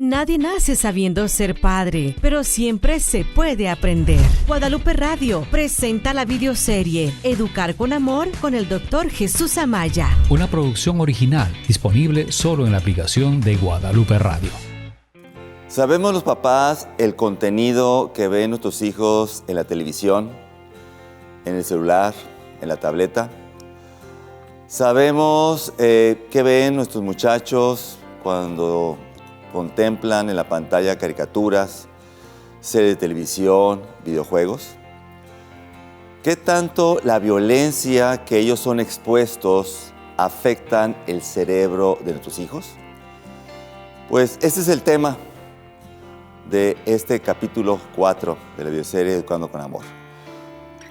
Nadie nace sabiendo ser padre, pero siempre se puede aprender. Guadalupe Radio presenta la videoserie Educar con Amor con el Dr. Jesús Amaya. Una producción original disponible solo en la aplicación de Guadalupe Radio. Sabemos los papás el contenido que ven nuestros hijos en la televisión, en el celular, en la tableta. Sabemos qué ven nuestros muchachos cuando contemplan en la pantalla caricaturas, series de televisión, videojuegos. ¿Qué tanto la violencia que ellos son expuestos afectan el cerebro de nuestros hijos? Pues este es el tema de este capítulo 4 de la videoserie Educando con Amor.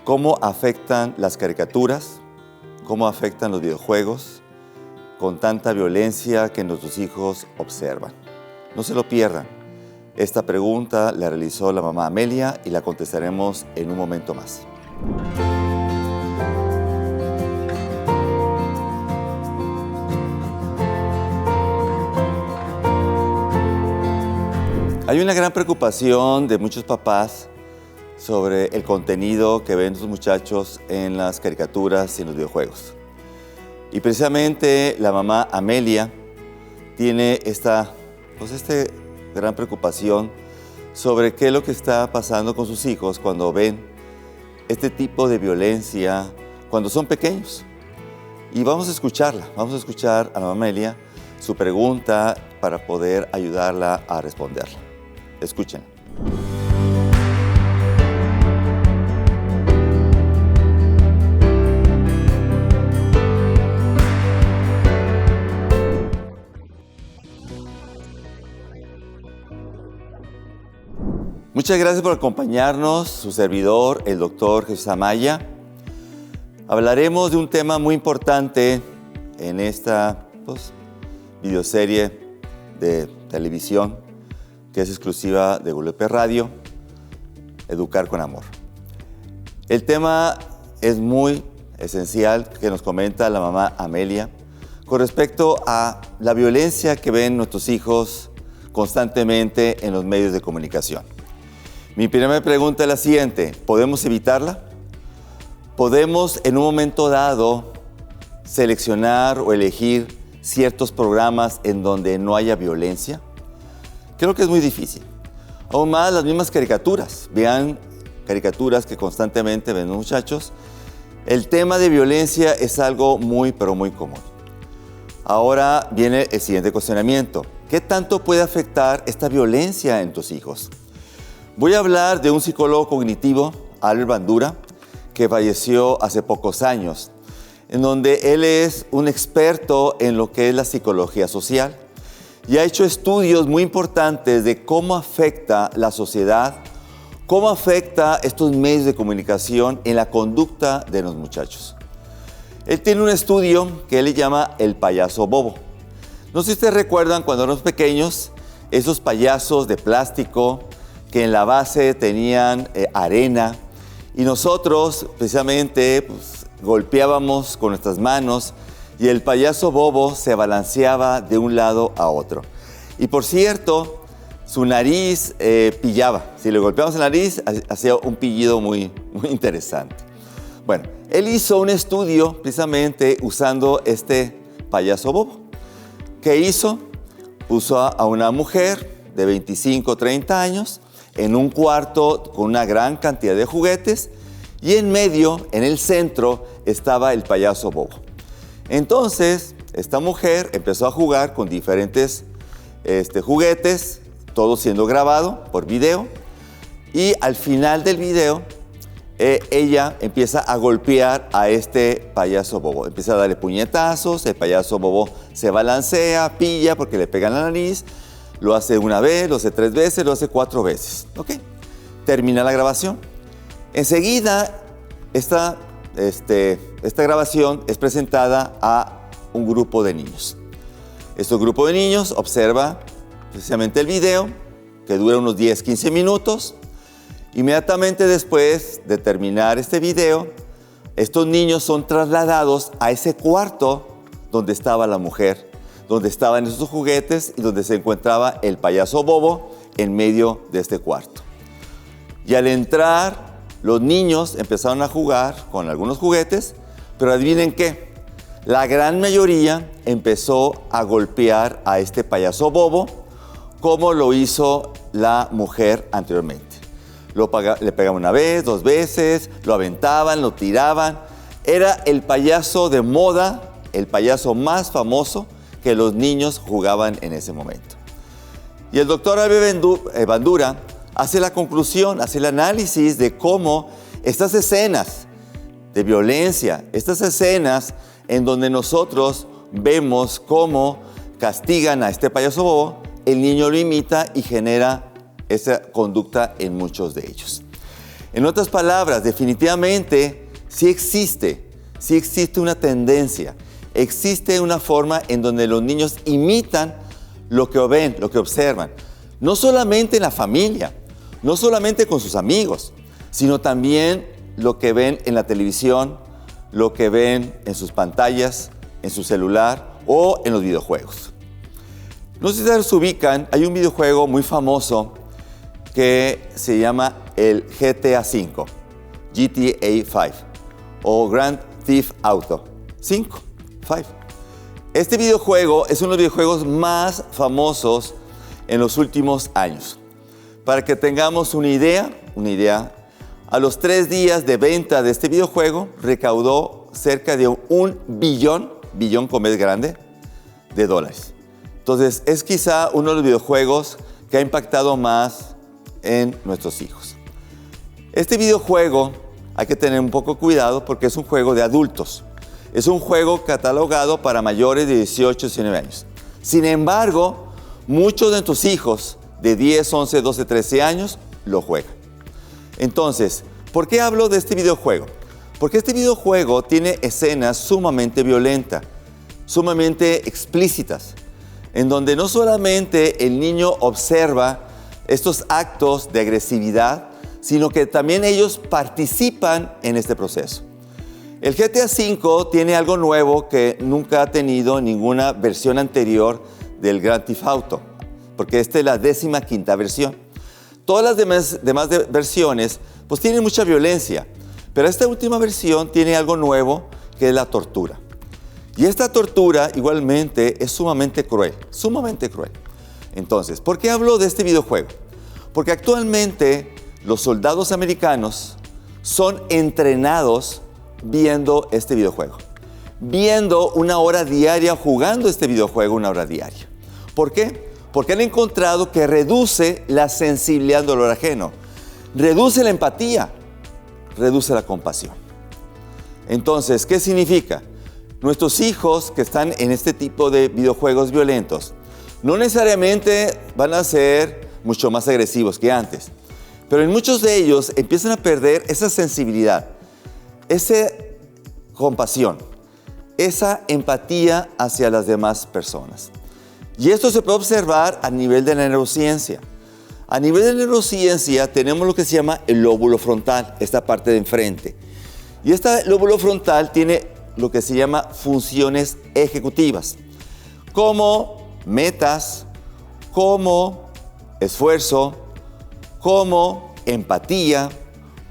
¿Cómo afectan las caricaturas? ¿Cómo afectan los videojuegos con tanta violencia que nuestros hijos observan? No se lo pierdan. Esta pregunta la realizó la mamá Amelia y la contestaremos en un momento más. Hay una gran preocupación de muchos papás sobre el contenido que ven sus muchachos en las caricaturas y en los videojuegos. Y precisamente la mamá Amelia tiene esta gran preocupación sobre qué es lo que está pasando con sus hijos cuando ven este tipo de violencia cuando son pequeños. Y vamos a escucharla, vamos a escuchar a la mamá Amelia su pregunta para poder ayudarla a responderla. Escuchen. Muchas gracias por acompañarnos, su servidor, el doctor Jesús Amaya. Hablaremos de un tema muy importante en esta videoserie de televisión que es exclusiva de Guadalupe Radio, Educar con Amor. El tema es muy esencial que nos comenta la mamá Amelia con respecto a la violencia que ven nuestros hijos constantemente en los medios de comunicación. Mi primera pregunta es la siguiente: ¿podemos evitarla? ¿Podemos en un momento dado seleccionar o elegir ciertos programas en donde no haya violencia? Creo que es muy difícil. Aún más las mismas caricaturas. Vean caricaturas que constantemente ven los muchachos. El tema de violencia es algo muy, pero muy común. Ahora viene el siguiente cuestionamiento. ¿Qué tanto puede afectar esta violencia en tus hijos? Voy a hablar de un psicólogo cognitivo, Albert Bandura, que falleció hace pocos años, en donde él es un experto en lo que es la psicología social y ha hecho estudios muy importantes de cómo afecta la sociedad, cómo afecta estos medios de comunicación en la conducta de los muchachos. Él tiene un estudio que él le llama el payaso bobo. No sé si ustedes recuerdan cuando éramos pequeños, esos payasos de plástico que en la base tenían arena y nosotros precisamente golpeábamos con nuestras manos y el payaso bobo se balanceaba de un lado a otro. Y por cierto, su nariz pillaba. Si le golpeábamos la nariz, hacía un pillido muy interesante. Bueno, él hizo un estudio precisamente usando este payaso bobo. ¿Qué hizo? Puso a una mujer de 25 o 30 años en un cuarto con una gran cantidad de juguetes y en medio, en el centro, estaba el payaso bobo. Entonces, esta mujer empezó a jugar con diferentes juguetes, todo siendo grabado por video, y al final del video, ella empieza a golpear a este payaso bobo. Empieza a darle puñetazos, el payaso bobo se balancea, pilla porque le pega en la nariz. Lo hace una vez, lo hace 3 veces, lo hace 4 veces. ¿Ok? Termina la grabación. Enseguida, esta grabación es presentada a un grupo de niños. Este grupo de niños observa precisamente el video, que dura unos 10-15 minutos. Inmediatamente después de terminar este video, estos niños son trasladados a ese cuarto donde estaba la mujer, donde estaban esos juguetes y donde se encontraba el payaso bobo en medio de este cuarto. Y al entrar, los niños empezaron a jugar con algunos juguetes, pero adivinen qué, la gran mayoría empezó a golpear a este payaso bobo como lo hizo la mujer anteriormente. Le pegaban una vez, 2 veces, lo aventaban, lo tiraban. Era el payaso de moda, el payaso más famoso que los niños jugaban en ese momento. Y el doctor Albert Bandura hace la conclusión, hace el análisis de cómo estas escenas de violencia, estas escenas en donde nosotros vemos cómo castigan a este payaso bobo, el niño lo imita y genera esa conducta en muchos de ellos. En otras palabras, definitivamente sí existe una tendencia, existe una forma en donde los niños imitan lo que ven, lo que observan. No solamente en la familia, no solamente con sus amigos, sino también lo que ven en la televisión, lo que ven en sus pantallas, en su celular o en los videojuegos. No sé si ustedes se ubican, hay un videojuego muy famoso que se llama el GTA V, GTA 5 o Grand Theft Auto 5. Este videojuego es uno de los videojuegos más famosos en los últimos años. Para que tengamos una idea, a los 3 días de venta de este videojuego recaudó cerca de $1 billón con B grande, de dólares. Entonces, es quizá uno de los videojuegos que ha impactado más en nuestros hijos. Este videojuego hay que tener un poco cuidado porque es un juego de adultos. Es un juego catalogado para mayores de 18 y 19 años. Sin embargo, muchos de tus hijos de 10, 11, 12, 13 años lo juegan. Entonces, ¿por qué hablo de este videojuego? Porque este videojuego tiene escenas sumamente violentas, sumamente explícitas, en donde no solamente el niño observa estos actos de agresividad, sino que también ellos participan en este proceso. El GTA V tiene algo nuevo que nunca ha tenido ninguna versión anterior del Grand Theft Auto, porque esta es la 15ª versión. Todas las demás versiones pues tienen mucha violencia, pero esta última versión tiene algo nuevo que es la tortura. Y esta tortura igualmente es sumamente cruel, sumamente cruel. Entonces, ¿por qué hablo de este videojuego? Porque actualmente los soldados americanos son entrenados viendo este videojuego, viendo 1 hora diaria, jugando este videojuego 1 hora diaria. ¿Por qué? Porque han encontrado que reduce la sensibilidad al dolor ajeno, reduce la empatía, reduce la compasión. Entonces, ¿qué significa? Nuestros hijos que están en este tipo de videojuegos violentos no necesariamente van a ser mucho más agresivos que antes, pero en muchos de ellos empiezan a perder esa sensibilidad, esa compasión, esa empatía hacia las demás personas. Y esto se puede observar a nivel de la neurociencia. A nivel de la neurociencia tenemos lo que se llama el lóbulo frontal, esta parte de enfrente. Y este lóbulo frontal tiene lo que se llama funciones ejecutivas, como metas, como esfuerzo, como empatía,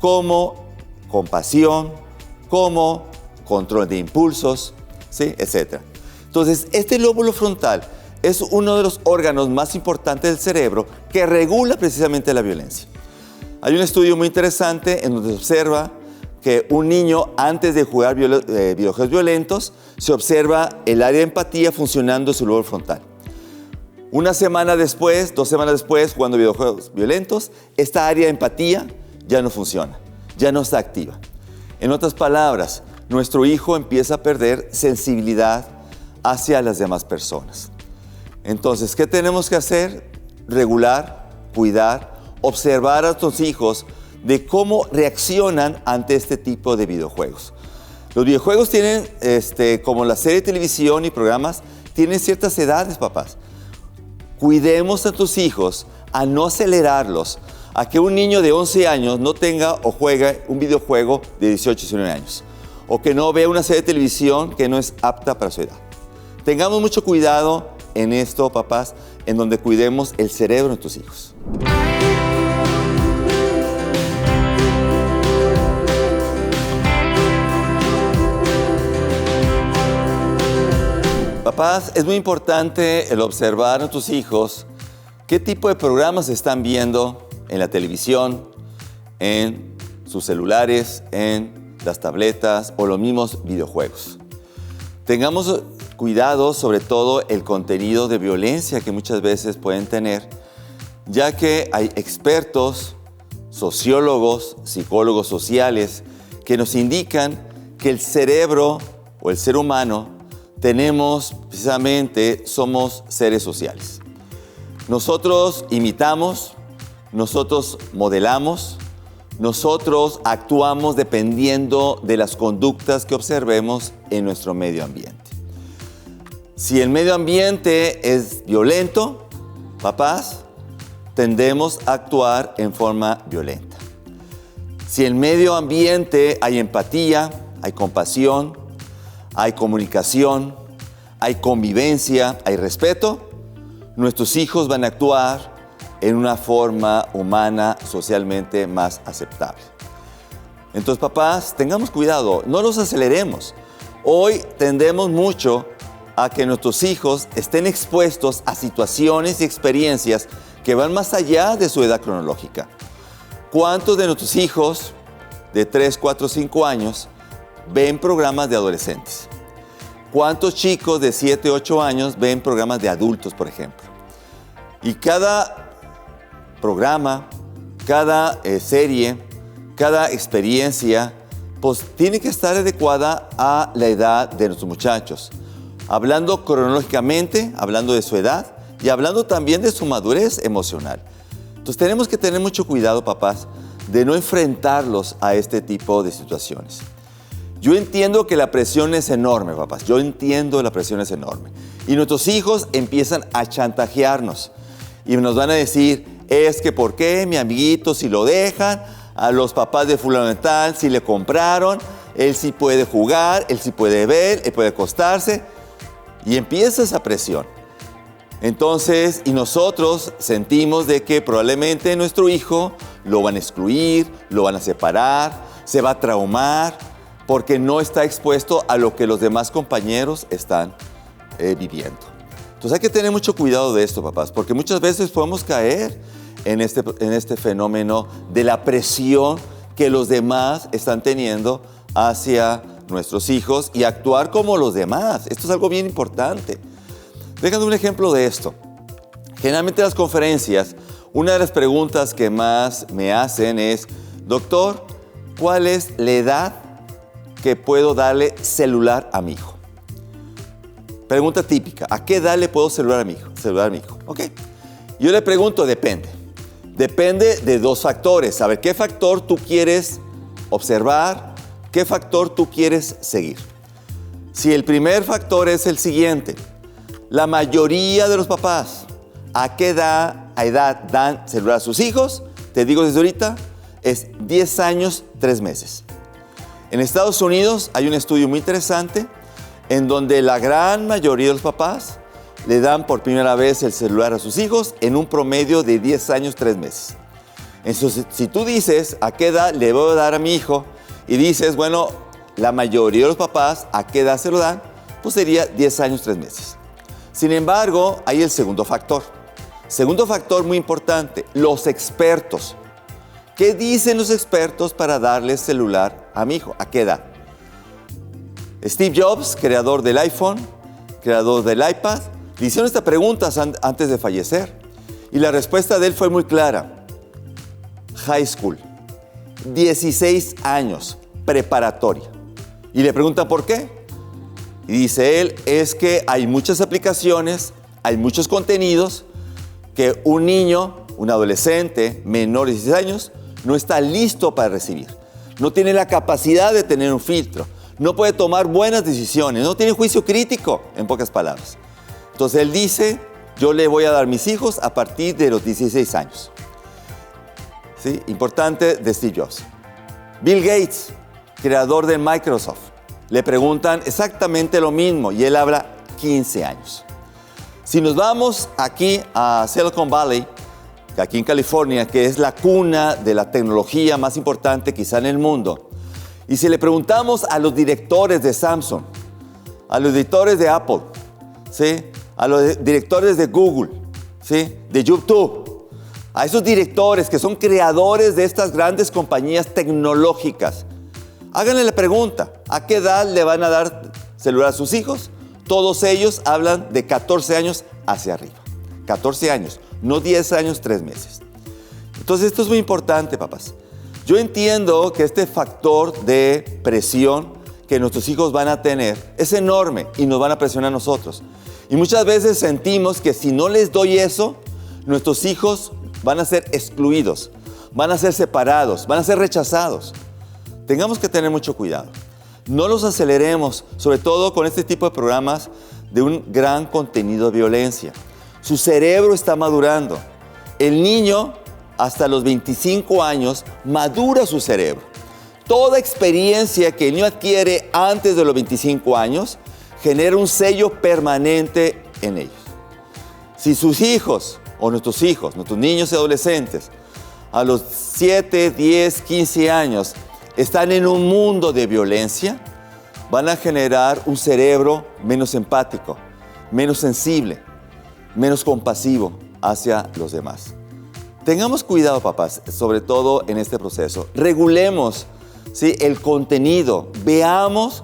como compasión, como control de impulsos, ¿sí? Etc. Entonces, este lóbulo frontal es uno de los órganos más importantes del cerebro que regula precisamente la violencia. Hay un estudio muy interesante en donde se observa que un niño antes de jugar videojuegos violentos se observa el área de empatía funcionando en su lóbulo frontal. 1 semana después, 2 semanas después, jugando videojuegos violentos, esta área de empatía ya no funciona, ya no está activa. En otras palabras, nuestro hijo empieza a perder sensibilidad hacia las demás personas. Entonces, ¿qué tenemos que hacer? Regular, cuidar, observar a nuestros hijos de cómo reaccionan ante este tipo de videojuegos. Los videojuegos tienen, como la serie de televisión y programas, tienen ciertas edades, papás. Cuidemos a tus hijos a no acelerarlos, a que un niño de 11 años no tenga o juegue un videojuego de 18 y 19 años, o que no vea una serie de televisión que no es apta para su edad. Tengamos mucho cuidado en esto, papás, en donde cuidemos el cerebro de nuestros hijos. Papás, es muy importante el observar a nuestros hijos qué tipo de programas están viendo en la televisión, en sus celulares, en las tabletas o los mismos videojuegos. Tengamos cuidado sobre todo el contenido de violencia que muchas veces pueden tener, ya que hay expertos, sociólogos, psicólogos sociales que nos indican que el cerebro o el ser humano somos seres sociales. Nosotros imitamos, nosotros modelamos, nosotros actuamos dependiendo de las conductas que observemos en nuestro medio ambiente. Si el medio ambiente es violento, papás, tendemos a actuar en forma violenta. Si en el medio ambiente hay empatía, hay compasión, hay comunicación, hay convivencia, hay respeto, nuestros hijos van a actuar en una forma humana, socialmente más aceptable. Entonces, papás, tengamos cuidado, no los aceleremos. Hoy tendemos mucho a que nuestros hijos estén expuestos a situaciones y experiencias que van más allá de su edad cronológica. ¿Cuántos de nuestros hijos de 3, 4, 5 años ven programas de adolescentes? ¿Cuántos chicos de 7, 8 años ven programas de adultos, por ejemplo? Y cada programa, cada serie, cada experiencia, pues tiene que estar adecuada a la edad de nuestros muchachos. Hablando cronológicamente, hablando de su edad y hablando también de su madurez emocional. Entonces tenemos que tener mucho cuidado, papás, de no enfrentarlos a este tipo de situaciones. Yo entiendo que la presión es enorme, papás. Yo entiendo la presión es enorme. Y nuestros hijos empiezan a chantajearnos. Y nos van a decir, es que ¿por qué mi amiguito si lo dejan? A los papás de fulano de tal, si le compraron, él sí puede jugar, él sí puede ver, él puede acostarse. Y empieza esa presión. Entonces, y nosotros sentimos de que probablemente nuestro hijo lo van a excluir, lo van a separar, se va a traumar, porque no está expuesto a lo que los demás compañeros están viviendo. Entonces hay que tener mucho cuidado de esto, papás, porque muchas veces podemos caer en este fenómeno de la presión que los demás están teniendo hacia nuestros hijos y actuar como los demás. Esto es algo bien importante. Déjenme un ejemplo de esto. Generalmente en las conferencias, una de las preguntas que más me hacen es, doctor, ¿cuál es la edad que puedo darle celular a mi hijo? Pregunta típica, ¿a qué edad le puedo celular a mi hijo? Ok. Yo le pregunto, depende. Depende de dos factores. A ver, ¿qué factor tú quieres observar? ¿Qué factor tú quieres seguir? Si el primer factor es el siguiente, la mayoría de los papás, ¿a qué edad dan celular a sus hijos? Te digo desde ahorita, es 10 años, 3 meses. En Estados Unidos hay un estudio muy interesante en donde la gran mayoría de los papás le dan por primera vez el celular a sus hijos en un promedio de 10 años, 3 meses. Entonces, si tú dices, ¿a qué edad le voy a dar a mi hijo? Y dices, bueno, la mayoría de los papás, ¿a qué edad se lo dan? Pues sería 10 años, 3 meses. Sin embargo, hay el segundo factor. Segundo factor muy importante, los expertos. ¿Qué dicen los expertos para darle celular a mi hijo? ¿A qué edad? Steve Jobs, creador del iPhone, creador del iPad, le hicieron esta pregunta antes de fallecer. Y la respuesta de él fue muy clara. High school, 16 años, preparatoria. Y le preguntan ¿por qué? Y dice él, es que hay muchas aplicaciones, hay muchos contenidos que un niño, un adolescente menor de 16 años, no está listo para recibir. No tiene la capacidad de tener un filtro. No puede tomar buenas decisiones. No tiene juicio crítico, en pocas palabras. Entonces él dice, yo le voy a dar mis hijos a partir de los 16 años. ¿Sí? Importante de Steve Jobs. Bill Gates, creador de Microsoft. Le preguntan exactamente lo mismo y él habla 15 años. Si nos vamos aquí a Silicon Valley, aquí en California, que es la cuna de la tecnología más importante quizá en el mundo, y si le preguntamos a los directores de Samsung, a los directores de Apple, ¿sí?, a los directores de Google, ¿sí?, de YouTube, a esos directores que son creadores de estas grandes compañías tecnológicas, háganle la pregunta, ¿a qué edad le van a dar celular a sus hijos? Todos ellos hablan de 14 años hacia arriba. 14 años, no 10 años, 3 meses. Entonces esto es muy importante, papás. Yo entiendo que este factor de presión que nuestros hijos van a tener es enorme y nos van a presionar a nosotros. Y muchas veces sentimos que si no les doy eso, nuestros hijos van a ser excluidos, van a ser separados, van a ser rechazados. Tengamos que tener mucho cuidado. No los aceleremos, sobre todo con este tipo de programas de un gran contenido de violencia. Su cerebro está madurando. El niño, hasta los 25 años, madura su cerebro. Toda experiencia que el niño adquiere antes de los 25 años genera un sello permanente en ellos. Si sus hijos, o nuestros hijos, nuestros niños y adolescentes, a los 7, 10, 15 años, están en un mundo de violencia, van a generar un cerebro menos empático, menos sensible, menos compasivo hacia los demás. Tengamos cuidado, papás, sobre todo en este proceso. Regulemos, ¿sí?, el contenido. Veamos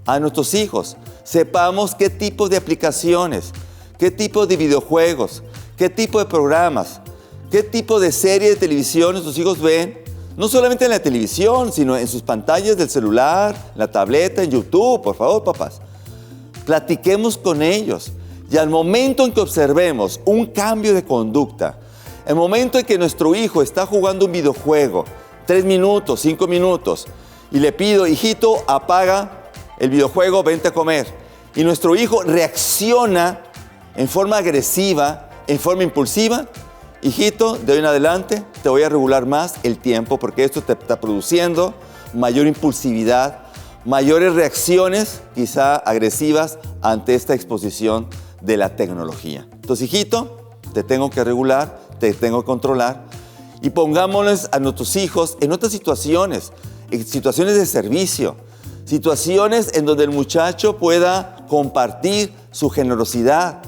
a nuestros hijos. Sepamos qué tipo de aplicaciones, qué tipo de videojuegos, qué tipo de programas, qué tipo de serie de televisión nuestros hijos ven. No solamente en la televisión, sino en sus pantallas del celular, la tableta, en YouTube. Por favor, papás, platiquemos con ellos. Y al momento en que observemos un cambio de conducta, el momento en que nuestro hijo está jugando un videojuego, 3 minutos, 5 minutos, y le pido, hijito, apaga el videojuego, vente a comer. Y nuestro hijo reacciona en forma agresiva, en forma impulsiva, hijito, de hoy en adelante te voy a regular más el tiempo porque esto te está produciendo mayor impulsividad, mayores reacciones quizá agresivas ante esta exposición de la tecnología. Entonces, hijito, te tengo que regular, te tengo que controlar y pongámonos a nuestros hijos en otras situaciones, en situaciones de servicio, situaciones en donde el muchacho pueda compartir su generosidad.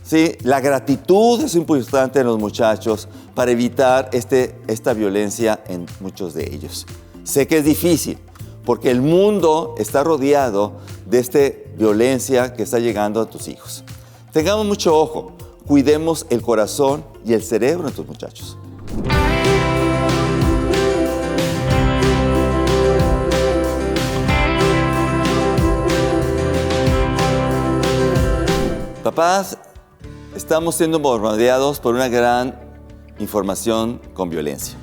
Sí, la gratitud es importante en los muchachos para evitar esta violencia en muchos de ellos. Sé que es difícil porque el mundo está rodeado de esta violencia que está llegando a tus hijos. Tengamos mucho ojo, cuidemos el corazón y el cerebro de tus muchachos. Papás, estamos siendo bombardeados por una gran información con violencia.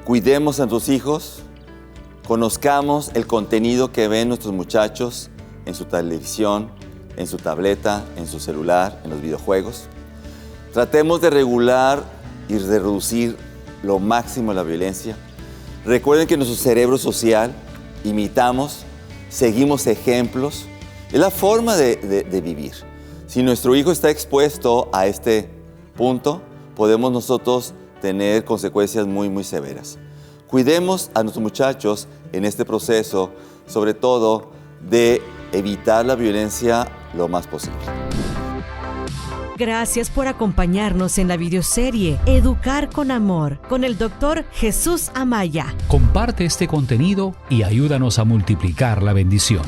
Cuidemos a nuestros hijos, conozcamos el contenido que ven nuestros muchachos en su televisión, en su tableta, en su celular, en los videojuegos. Tratemos de regular y de reducir lo máximo la violencia. Recuerden que en nuestro cerebro social imitamos, seguimos ejemplos. Es la forma de vivir. Si nuestro hijo está expuesto a este punto, podemos nosotros tener consecuencias muy, muy severas. Cuidemos a nuestros muchachos en este proceso, sobre todo de evitar la violencia lo más posible. Gracias por acompañarnos en la videoserie Educar con Amor con el Dr. Jesús Amaya. Comparte este contenido y ayúdanos a multiplicar la bendición.